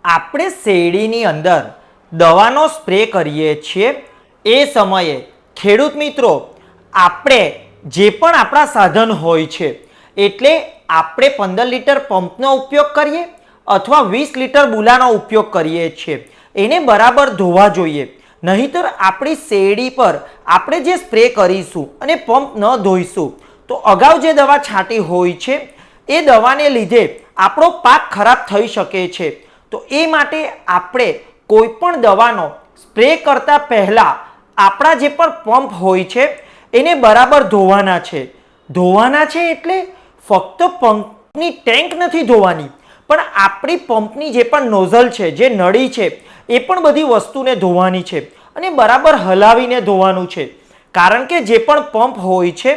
આપણે શેરડીની અંદર દવાનો સ્પ્રે કરીએ છીએ એ સમયે ખેડૂત મિત્રો આપણે જે પણ આપણા સાધન હોય છે એટલે આપણે 15 લીટર પંપનો ઉપયોગ કરીએ અથવા 20 લીટર બુલાનો ઉપયોગ કરીએ છીએ એને બરાબર ધોવા જોઈએ, નહીંતર આપણી શેરડી પર આપણે જે સ્પ્રે કરીશું અને પંપ ન ધોઈશું તો અગાઉ જે દવા છાંટી હોય છે એ દવાને લીધે આપણો પાક ખરાબ થઈ શકે છે। તો એ માટે આપણે કોઈ પણ દવાનો સ્પ્રે કરતા પહેલા આપણા જે પણ પંપ હોય છે એને બરાબર ધોવાના છે। ધોવાના છે એટલે ફક્ત પંપની ટેન્ક નથી ધોવાની, પણ આપણી પંપની જે પણ નોઝલ છે, જે નળી છે, એ પણ બધી વસ્તુને ધોવાની છે અને બરાબર હલાવીને ધોવાનું છે, કારણ કે જે પણ પંપ હોય છે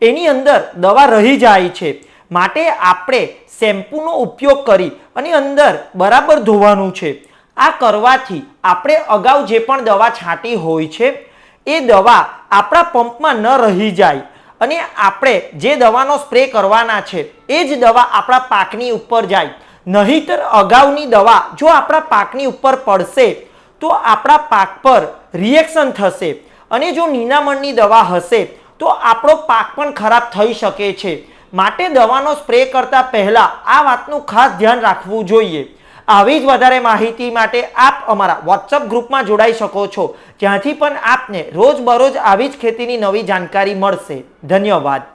એની અંદર દવા રહી જાય છે, માટે આપણે શેમ્પૂનો ઉપયોગ કરી અને અંદર બરાબર ધોવાનું છે। આ કરવાથી આપણે અગાઉ જે પણ દવા છાંટી હોય છે એ દવા આપણા પંપમાં ન રહી જાય અને આપણે જે દવાનો સ્પ્રે કરવાના છે એ જ દવા આપણા પાકની ઉપર જાય, નહીંતર અગાઉની દવા જો આપણા પાકની ઉપર પડશે તો આપણા પાક પર રિએક્શન થશે અને જો નિંદામણની દવા હશે તો આપણો પાક પણ ખરાબ થઈ શકે છે। માટે દવાનો સ્પ્રે કરતા પહેલા આ વાતનું ખાસ ધ્યાન રાખવું જોઈએ। આવી જ વધારે માહિતી માટે આપ અમારા વોટ્સઅપ ગ્રુપમાં જોડાઈ શકો છો, જ્યાંથી પણ આપને રોજબરોજ આવી જ ખેતીની નવી જાણકારી મળશે। ધન્યવાદ।